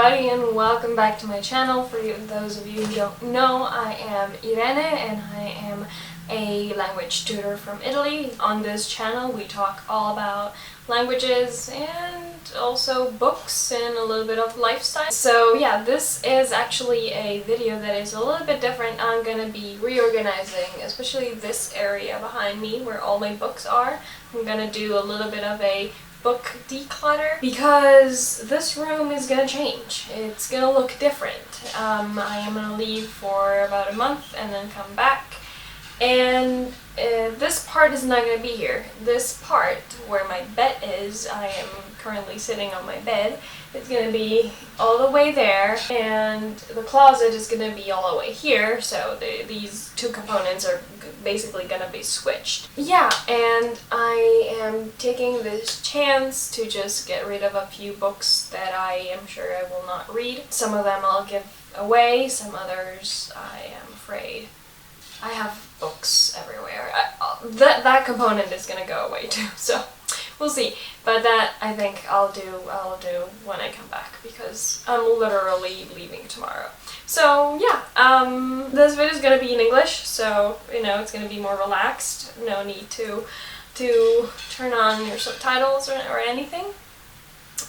everybody, and welcome back to my channel. For those of you who don't know, I am Irene and I am a language tutor from Italy. On this channel we talk all about languages and also books and a little bit of lifestyle. So yeah, this is actually a video that is a little bit different. I'm gonna be reorganizing, especially this area behind me where all my books are. I'm gonna do a little bit of a book declutter because this room is gonna change. It's gonna look different. I am gonna leave for about a month and then come back, and this part is not gonna be here. This part where my bed is, I am currently sitting on my bed, it's gonna be all the way there, and the closet is gonna be all the way here, so these two components are basically gonna be switched. Yeah, and I am taking this chance to just get rid of a few books that I am sure I will not read. Some of them I'll give away, some others I am afraid. I have books everywhere. That component is gonna go away too, so we'll see. But that I think I'll do when I come back because I'm literally leaving tomorrow. So yeah, this video is gonna be in English, so you know it's gonna be more relaxed. No need to turn on your subtitles or anything.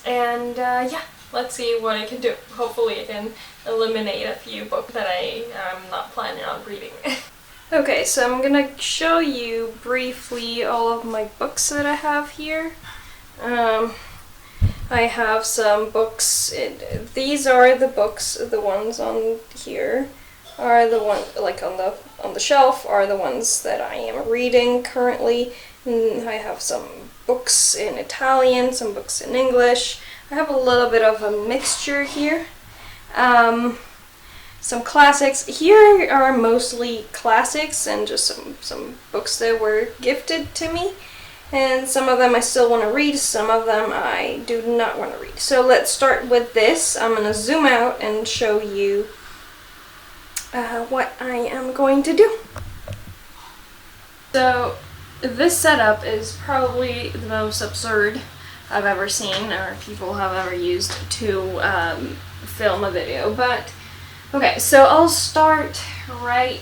And yeah, let's see what I can do. Hopefully I can eliminate a few books that I am not planning on reading. Okay, so I'm gonna show you briefly all of my books that I have here. I have some books. These are the books. The ones on here are the ones like on the shelf are the ones that I am reading currently. And I have some books in Italian, some books in English. I have a little bit of a mixture here. Some classics. Here are mostly classics and just some books that were gifted to me. And some of them I still want to read, some of them I do not want to read. So let's start with this. I'm going to zoom out and show you what I am going to do. So this setup is probably the most absurd I've ever seen or people have ever used to film a video, but okay, so I'll start right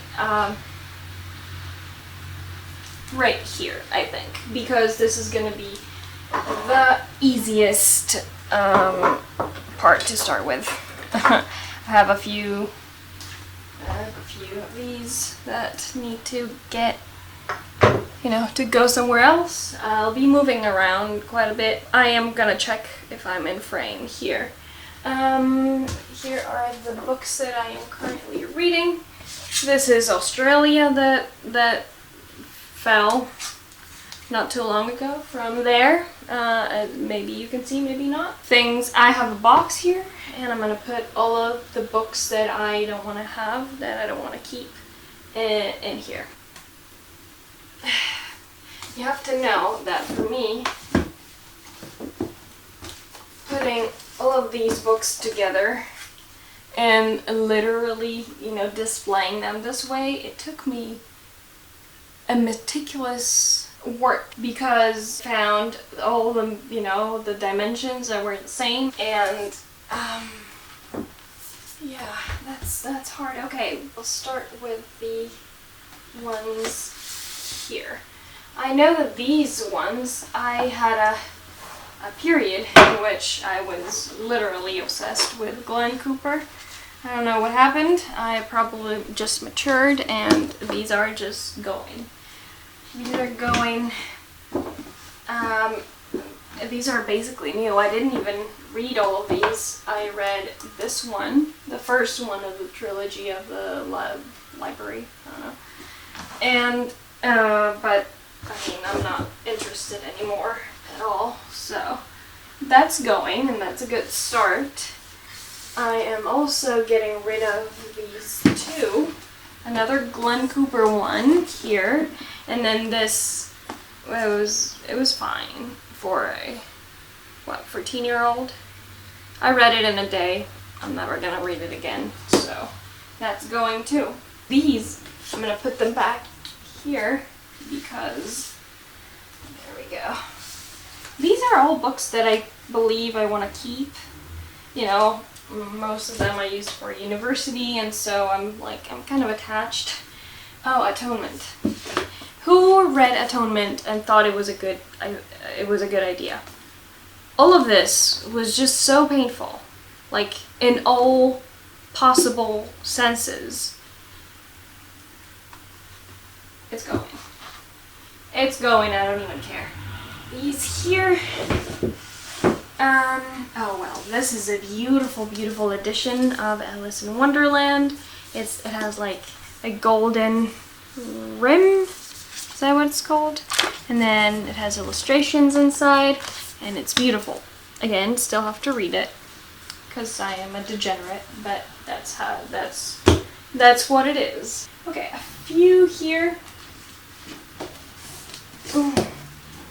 here, I think, because this is going to be the easiest part to start with. I have a few of these that need to get, to go somewhere else. I'll be moving around quite a bit. I am gonna check if I'm in frame here. Here are the books that I am currently reading. This is Australia that fell not too long ago from there. Maybe you can see, maybe not. I have a box here, and I'm gonna put all of the books that I don't want to have, that I don't want to keep, in here. You have to know that for me, putting all of these books together and literally, displaying them this way, it took me a meticulous work because I found all the, the dimensions that were the same, and yeah, that's hard. Okay, we'll start with the ones here. I know that these ones, I had a period in which I was literally obsessed with Glenn Cooper. I don't know what happened. I probably just matured, and these are just going. These are going. These are basically new. I didn't even read all of these. I read this one, the first one of the trilogy of the library. I don't know. And but I mean, I'm not interested anymore at all. So that's going, and that's a good start. I am also getting rid of these two. Another Glenn Cooper one here, and then this. It was fine for a 14-year-old. I read it in a day. I'm never gonna read it again, so that's going too. These, I'm gonna put them back here because there we go. These are all books that I believe I want to keep. most of them I used for university, and so I'm kind of attached. Oh, Atonement. Who read Atonement and thought it was a good idea? All of this was just so painful, like in all possible senses. It's going. It's going, I don't even care. These here, oh well, this is a beautiful, beautiful edition of Alice in Wonderland. It has like a golden rim, is that what it's called? And then it has illustrations inside, and it's beautiful. Again, still have to read it, because I am a degenerate, but that's what it is. Okay, a few here. Ooh.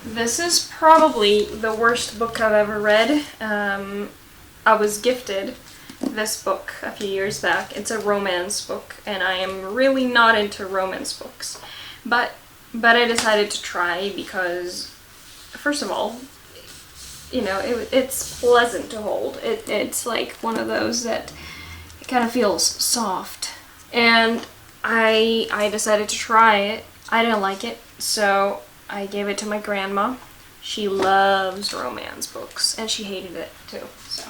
This is probably the worst book I've ever read. I was gifted this book a few years back. It's a romance book, and I am really not into romance books. But I decided to try because, first of all, you know, it's pleasant to hold. It's like one of those that it kind of feels soft. And I decided to try it. I didn't like it, so I gave it to my grandma. She loves romance books, and she hated it too, so.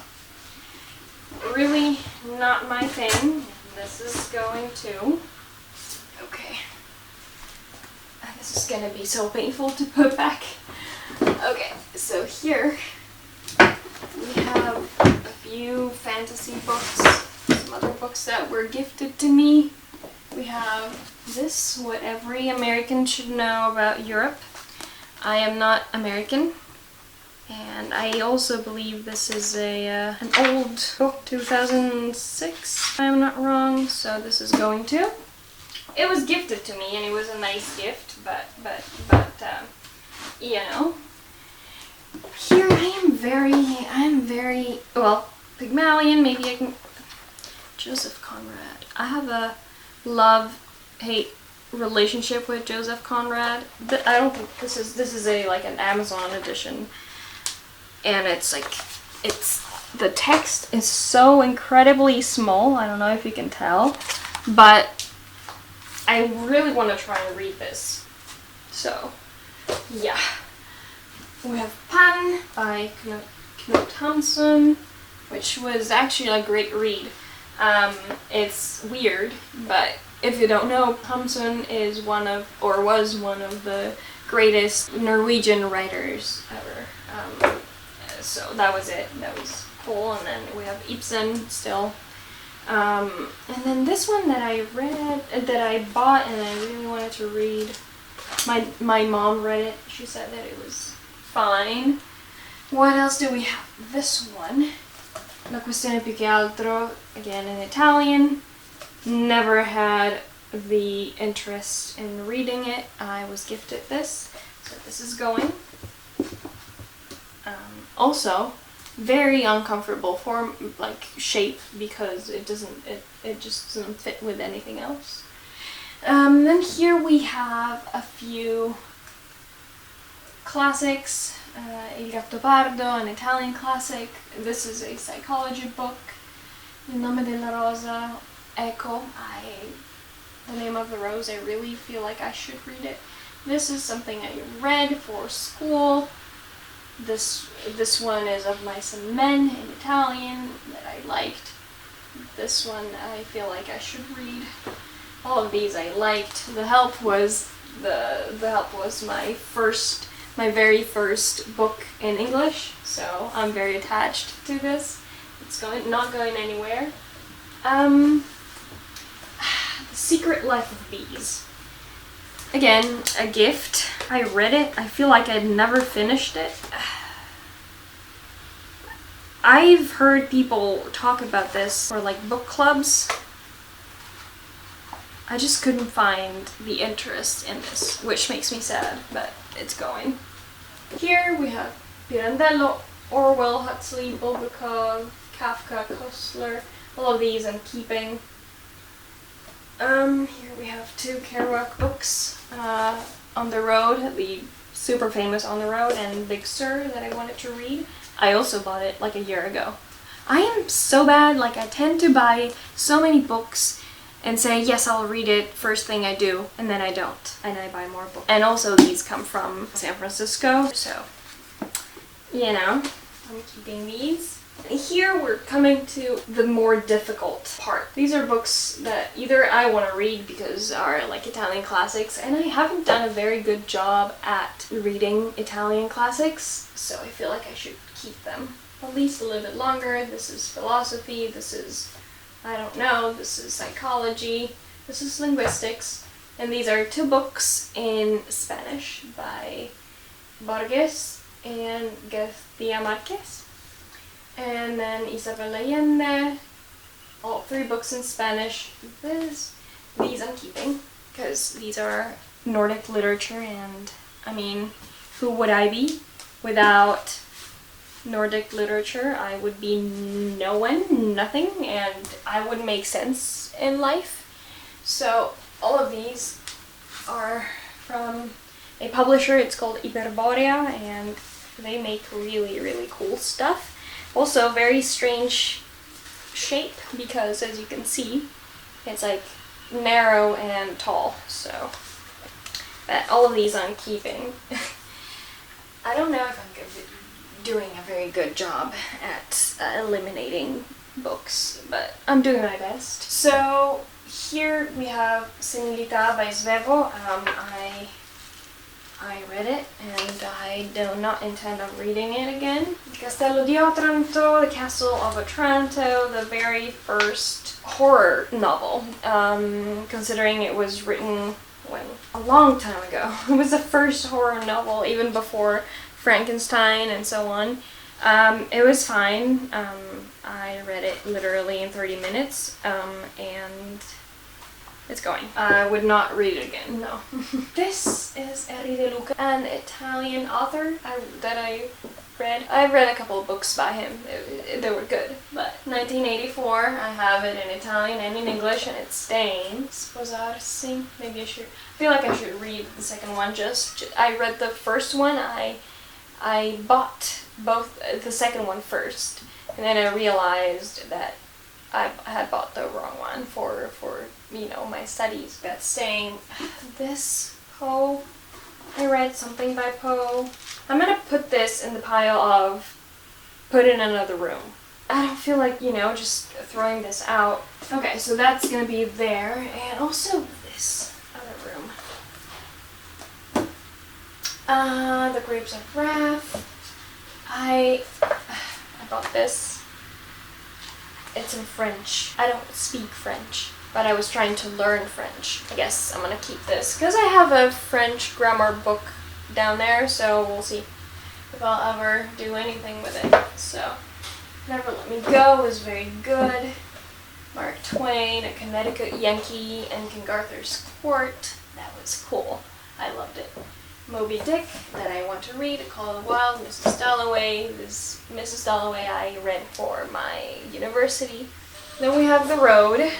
Really not my thing. This is going to... Okay. This is gonna be so painful to put back. Okay, so here we have a few fantasy books, some other books that were gifted to me. We have this, What Every American Should Know About Europe. I am not American, and I also believe this is an old book, 2006, if I'm not wrong, so this is going to. It was gifted to me, and it was a nice gift, but you know. Here I am very, well, Pygmalion, maybe I can, Joseph Conrad. I have a love-hate relationship with Joseph Conrad. I don't think this is like an Amazon edition, and the text is so incredibly small. I don't know if you can tell, but I really want to try and read this. So yeah, we have Pan by Knut Hamsun, which was actually a great read. It's weird, but if you don't know, Hamsun is was one of the greatest Norwegian writers ever. So that was it. That was cool. And then we have Ibsen still. And then this one that I read, that I bought and I really wanted to read. My mom read it. She said that it was fine. What else do we have? This one. La questione più che altro, again in Italian. Never had the interest in reading it. I was gifted this, so this is going. Also, very uncomfortable form, like shape, because it just doesn't fit with anything else. Then here we have a few classics. Il Gattopardo, an Italian classic. This is a psychology book. Il nome della rosa. Echo. The Name of the Rose. I really feel like I should read it. This is something I read for school. This one is Of Mice and Men in Italian that I liked. This one I feel like I should read. All of these I liked. The Help was my very first book in English, so I'm very attached to this. It's not going anywhere. The Secret Life of Bees. Again, a gift. I read it. I feel like I'd never finished it. I've heard people talk about this for like book clubs. I just couldn't find the interest in this, which makes me sad, but it's going. Here we have Pirandello, Orwell, Huxley, Bulgakov, Kafka, Koestler. All of these I'm keeping. Here we have two Kerouac books, On the Road, the super famous On the Road, and Big Sur that I wanted to read. I also bought it like a year ago. I am so bad, like I tend to buy so many books and say, yes, I'll read it first thing I do, and then I don't, and I buy more books. And also these come from San Francisco, so, you know, I'm keeping these. Here we're coming to the more difficult part. These are books that either I want to read because are like Italian classics, and I haven't done a very good job at reading Italian classics, so I feel like I should keep them at least a little bit longer. This is philosophy, this is, I don't know, this is psychology, this is linguistics, and these are 2 books in Spanish by Borges and García Márquez. And then Isabel Allende, all 3 books in Spanish. These I'm keeping because these are Nordic literature, and I mean, who would I be without Nordic literature? I would be no one, nothing, and I wouldn't make sense in life. So all of these are from a publisher. It's called Iberborea, and they make really, really cool stuff. Also very strange shape because, as you can see, it's like narrow and tall, so all of these I'm keeping. I don't know if I'm doing a very good job at eliminating books, but I'm doing my best. So here we have Senilità by Svevo. I read it, and I do not intend on reading it again. Castello di Otranto, The Castle of Otranto, the very first horror novel, considering it was written a long time ago. It was the first horror novel, even before Frankenstein and so on. It was fine. I read it literally in 30 minutes, and it's going. I would not read it again, no. This is Eri De Luca, an Italian author that I read. I've read a couple of books by him. They were good. But 1984, I have it in Italian and in English, and it's staying. Sposarsi. Maybe I feel like I should read the second one. I read the first one. I bought the second one first, and then I realized that I had bought the wrong one for you know, my studies. But staying, this Poe, I read something by Poe. I'm gonna put this in the pile of put in another room. I don't feel like, you know, just throwing this out. Okay, so that's gonna be there, and also this other room. The Grapes of Wrath. I bought this. It's in French. I don't speak French, but I was trying to learn French. I guess I'm gonna keep this because I have a French grammar book down there, so we'll see if I'll ever do anything with it. So, Never Let Me Go was very good. Mark Twain, A Connecticut Yankee, and King Arthur's Court. That was cool. I loved it. Moby Dick, that I want to read, Call of the Wild, Mrs. Dalloway. This Mrs. Dalloway I read for my university. Then we have The Road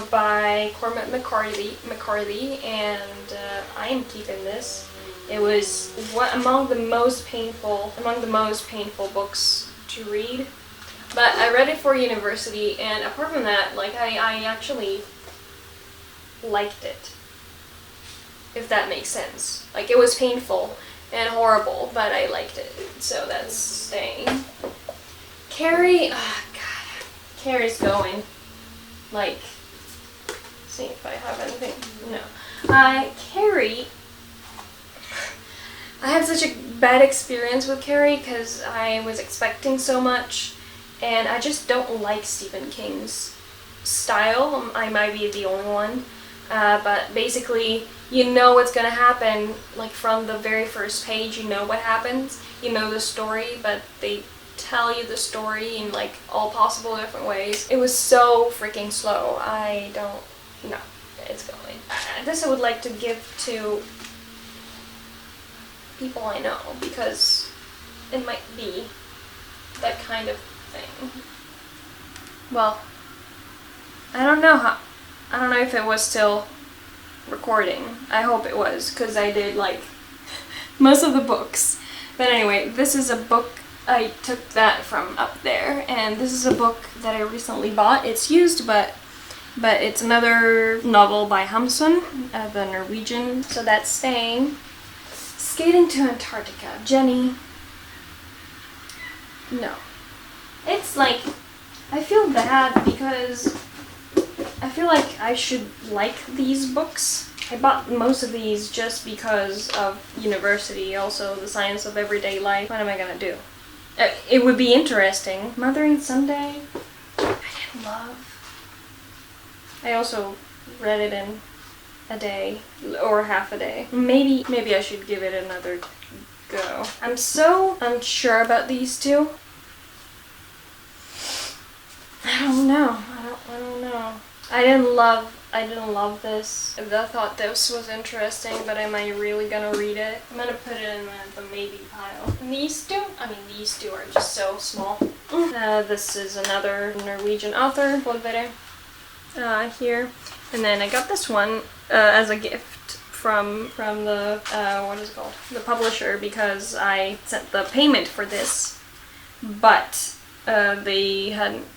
by Cormac McCarthy, and I am keeping this. It was among the most painful books to read. But I read it for university, and apart from that, like I actually liked it. If that makes sense. Like, it was painful and horrible, but I liked it. So that's staying. Carrie, God, Carrie's going. Like, see if I have anything. No. Carrie, I had such a bad experience with Carrie because I was expecting so much, and I just don't like Stephen King's style. I might be the only one. But basically, you know what's gonna happen, like from the very first page, you know what happens, you know the story, but they tell you the story in like all possible different ways. It was so freaking slow. I don't know. It's going. This I would like to give to people I know, because it might be that kind of thing. Well, I don't know if it was still recording. I hope it was, because I did like most of the books. But anyway, this is a book I took that from up there, and this is a book that I recently bought. It's used, but it's another novel by Hamsun, the Norwegian. So that's staying. Skating to Antarctica. Jenny. No. It's like, I feel bad because I feel like I should like these books. I bought most of these just because of university, also the science of everyday life. What am I gonna do? It would be interesting. Mothering Sunday, I didn't love. I also read it in a day, or half a day. Maybe I should give it another go. I'm so unsure about these two. I don't know. I don't know. I didn't love this. I thought this was interesting, but am I really gonna read it? I'm gonna put it in the maybe pile. And these two are just so small. This is another Norwegian author, Volvere, here. And then I got this one as a gift from the, what is it called? The publisher, because I sent the payment for this, but they hadn't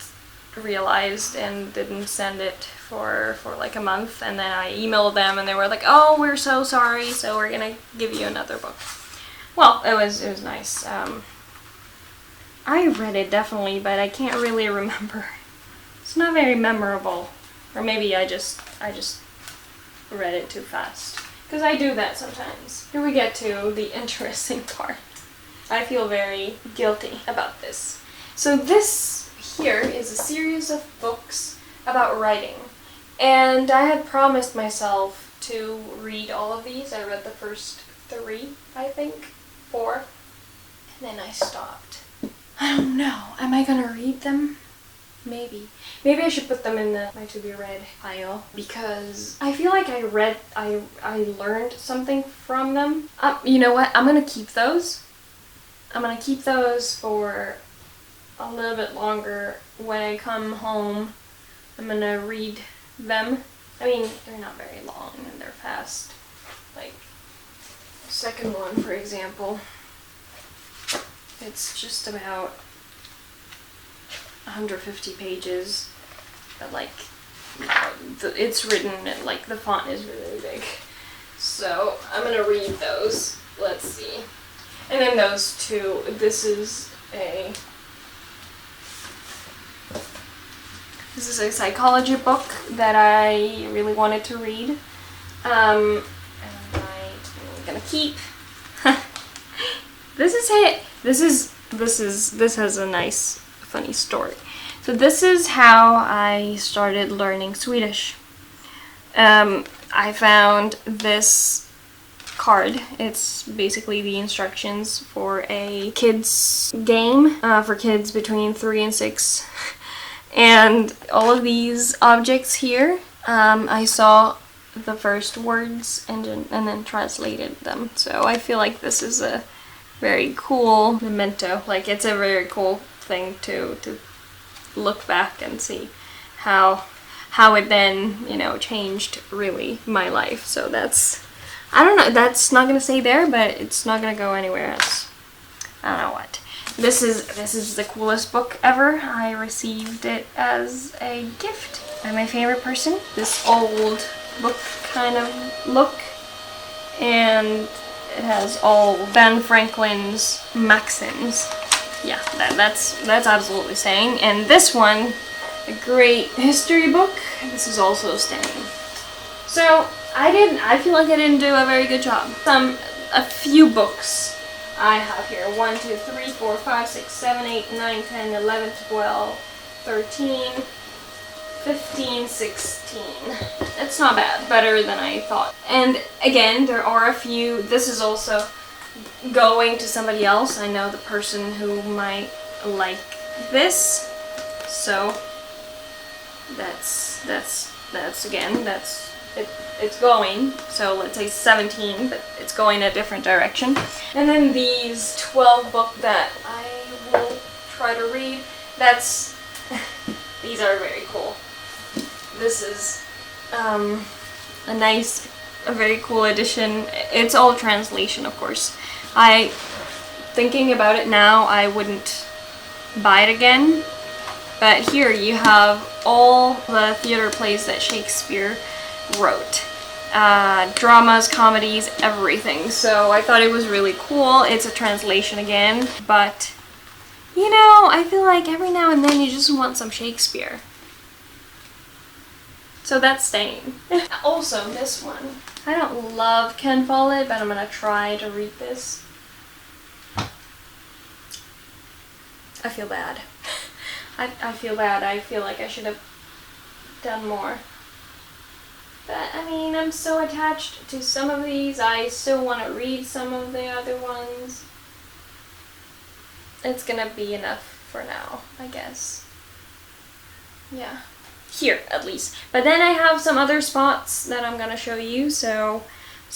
realized and didn't send it for like a month, and then I emailed them and they were like, oh, we're so sorry, so we're gonna give you another book. Well, it was nice. I read it definitely, but I can't really remember. It's not very memorable, or maybe I just read it too fast, because I do that sometimes. Here we get to the interesting part. I feel very guilty about this. So this here is a series of books about writing, and I had promised myself to read all of these. I read the first 3, I think, 4, and then I stopped. I don't know. Am I gonna read them? Maybe I should put them in my to be read pile, because I feel like I learned something from them. You know what? I'm gonna keep those. I'm gonna keep those for a little bit longer. When I come home, I'm gonna read them. I mean, they're not very long and they're fast. Like, the second one, for example, it's just about 150 pages, but like, it's written and like the font is really big. So I'm gonna read those. Let's see. And then those two, this is a psychology book that I really wanted to read, and I'm gonna keep. This is it. This has a nice, funny story. So this is how I started learning Swedish. I found this card. It's basically the instructions for a kids game for kids between 3 and 6. And all of these objects here, I saw the first words and then translated them. So I feel like this is a very cool memento. Like, it's a very cool thing to look back and see how it then, you know, changed really my life. So that's, I don't know, that's not gonna stay there, but it's not gonna go anywhere else. I don't know what. This is the coolest book ever. I received it as a gift by my favorite person. This old book kind of look, and it has all Ben Franklin's maxims. Yeah, that's absolutely staying. And this one, a great history book. This is also staying. So I feel like I didn't do a very good job. A few books I have here. 1, 2, 3, 4, 5, 6, 7, 8, 9, 10, 11, 12, 13, 15, 16. It's not bad. Better than I thought. And again, there are a few. This is also going to somebody else. I know the person who might like this. So that's it's going, so let's say 17, but it's going a different direction. And then these 12 books that I will try to read, these are very cool. This is a very cool edition. It's all translation, of course. I Thinking about it now, I wouldn't buy it again. But here you have all the theater plays that Shakespeare wrote. Dramas, comedies, everything. So I thought it was really cool. It's a translation again, but you know, I feel like every now and then you just want some Shakespeare. So that's staying. Also, this one. I don't love Ken Follett, but I'm gonna try to read this. I feel bad. I feel bad. I feel like I should have done more. But, I mean, I'm so attached to some of these. I still want to read some of the other ones. It's gonna be enough for now, I guess. Yeah. Here, at least. But then I have some other spots that I'm gonna show you, so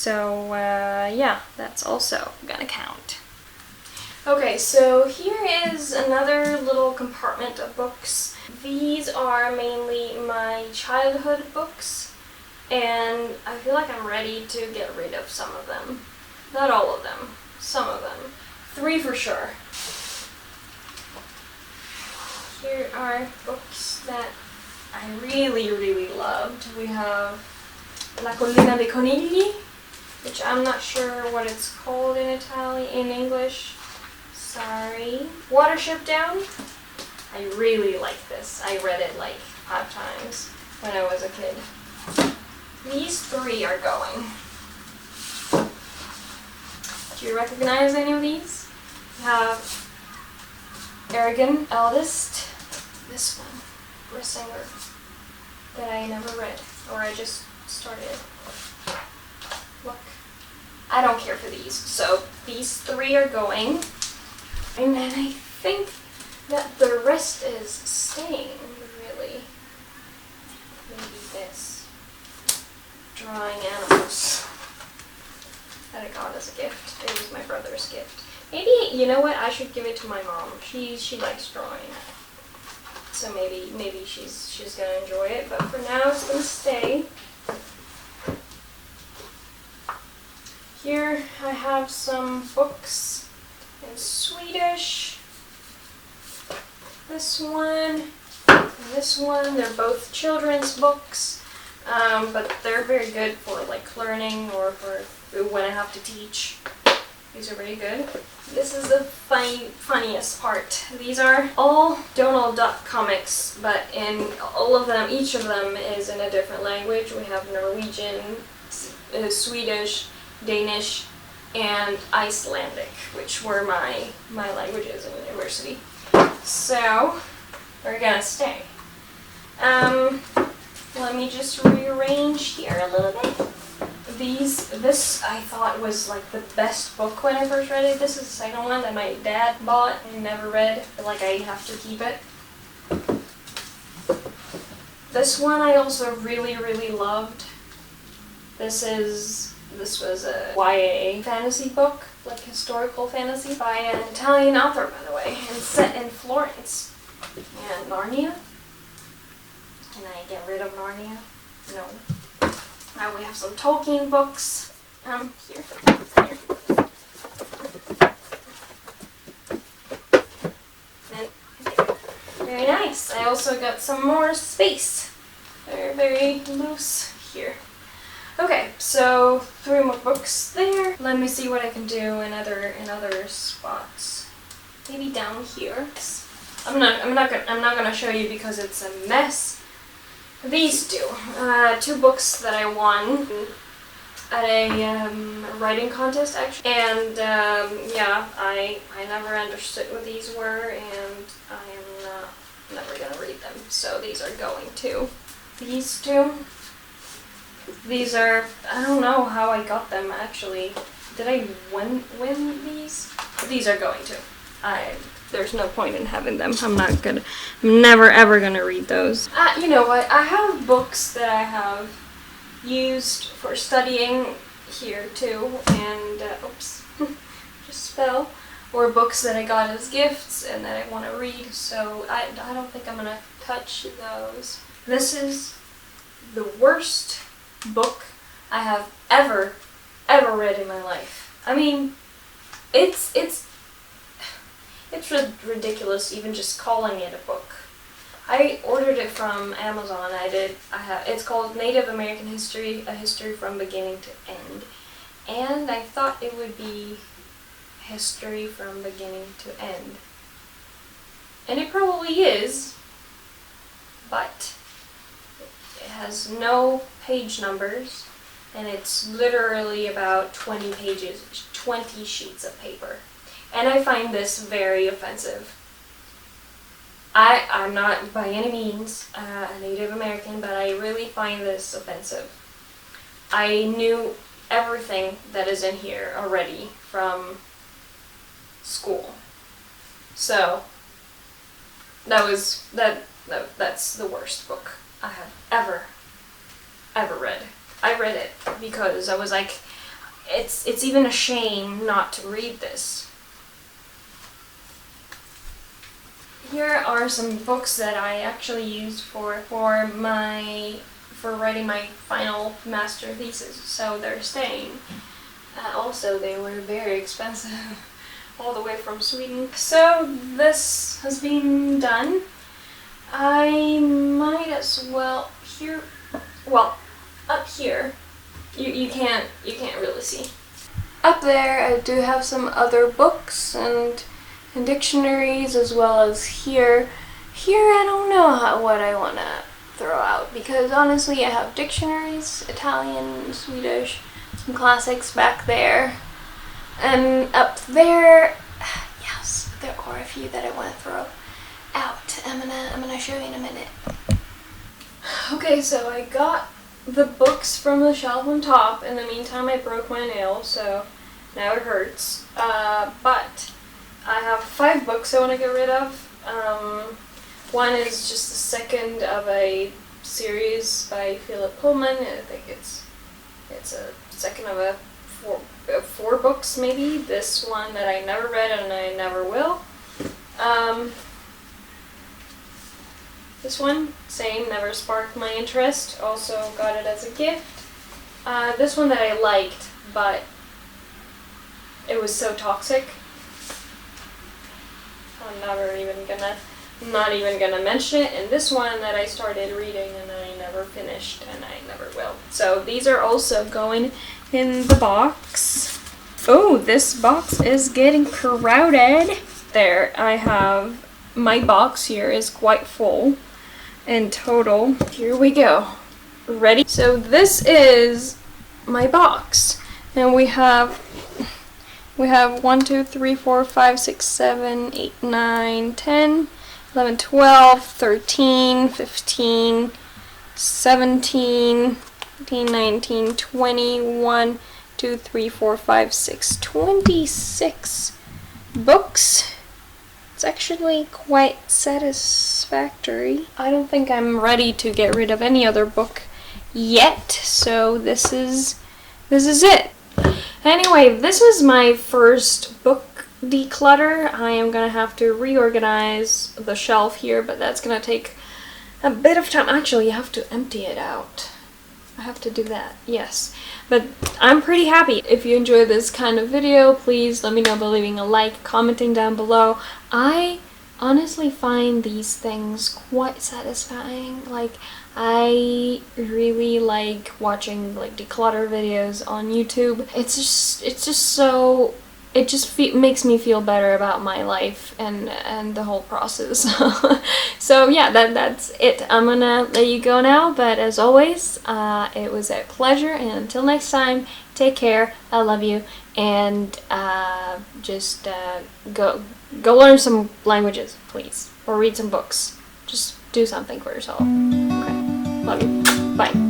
yeah, that's also gonna count. Okay, so here is another little compartment of books. These are mainly my childhood books, and I feel like I'm ready to get rid of some of them. Not all of them, some of them. 3 for sure. Here are books that I really, really loved. We have La Collina dei Conigli, which I'm not sure what it's called in English. Sorry. Watership Down. I really like this. I read it like 5 times when I was a kid. These 3 are going. Do you recognize any of these? We have Aragon Eldest. This one, Risinger, that I never read, or I just started. Look. I don't care for these, so these 3 are going. And then I think that the rest is staying, really. Maybe this. Drawing Animals that I got as a gift. It was my brother's gift. Maybe, you know what, I should give it to my mom. She likes drawing. So maybe she's gonna enjoy it, but for now it's gonna stay. Here I have some books in Swedish. This one and this one, they're both children's books, but they're very good for like learning or for when I have to teach. These are very good. This is the funniest part. These are all Donald Duck comics, but in all of them, each of them is in a different language. We have Norwegian, Swedish, Danish, and Icelandic, which were my languages in university. So, we're gonna stay. Let me just rearrange here a little bit. This I thought was like the best book when I first read it. This is the second one that my dad bought and never read, but like I have to keep it. This one I also really, really loved. This was a YA fantasy book, like historical fantasy, by an Italian author, by the way, and set in Florence. And Narnia. Can I get rid of Narnia? No. Now we have some Tolkien books. Here. And very nice. I also got some more space. They're very loose here. Okay, so 3 more books there. Let me see what I can do in other spots. Maybe down here. I'm not gonna show you because it's a mess. These 2 books that I won at a writing contest actually, and yeah, I never understood what these were, and I am never gonna read them. So these are going too. These 2. These are, I don't know how I got them actually. Did I win these? These are going too. There's no point in having them. I'm never ever gonna read those. You know what? I have books that I have used for studying here too, and oops, just fell. Or books that I got as gifts and that I want to read. So I don't think I'm gonna touch those. This is the worst book I have ever read in my life. I mean, it's It's ridiculous even just calling it a book. I ordered it from Amazon. It's called Native American History, A History from Beginning to End. And I thought it would be history from beginning to end. And it probably is, but it has no page numbers, and it's literally about 20 pages, 20 sheets of paper. And I find this very offensive. I'm not by any means a Native American, but I really find this offensive. I knew everything that is in here already from school. So that's the worst book I have ever read. I read it because I was like, it's even a shame not to read this. Here are some books that I actually used for writing my final master thesis, so they're staying. Also, they were very expensive, all the way from Sweden. So this has been done. I might as well up here, you can't really see. Up there, I do have some other books and dictionaries, as well as here. Here, I don't know what I want to throw out, because honestly, I have dictionaries, Italian, Swedish, some classics back there, and up there, yes, there are a few that I want to throw out. I'm gonna show you in a minute. Okay, so I got the books from the shelf on top. In the meantime, I broke my nail, so now it hurts. But I have 5 books I want to get rid of. One is just the second of a series by Philip Pullman. I think it's a second of four books maybe. This one that I never read and I never will. This one, same, never sparked my interest. Also got it as a gift. This one that I liked, but it was so toxic. I'm not even gonna mention it. And this one that I started reading and I never finished and I never will. So these are also going in the box. Oh, this box is getting crowded. There, I have, my box here is quite full in total. Here we go. Ready? So this is my box. And we have 1, 2, 3, 4, 5, 6, 7, 8, 9, 10, 11, 12, 13, 15, 17, 18, 19, 20, 1, 2, 3, 4, 5, 6, 26 books. It's actually quite satisfactory. I don't think I'm ready to get rid of any other book yet, so this is it. Anyway, this was my first book declutter. I am gonna have to reorganize the shelf here, but that's gonna take a bit of time. Actually, you have to empty it out. I have to do that, yes. But I'm pretty happy. If you enjoy this kind of video, please let me know by leaving a like, commenting down below. I honestly find these things quite satisfying. Like, I really like watching like declutter videos on YouTube. It's just so, it just makes me feel better about my life and the whole process. So yeah, that's it. I'm gonna let you go now, but as always, it was a pleasure, and until next time, take care. I love you, and just go learn some languages, please, or read some books. Just do something for yourself. Okay, love you. Bye.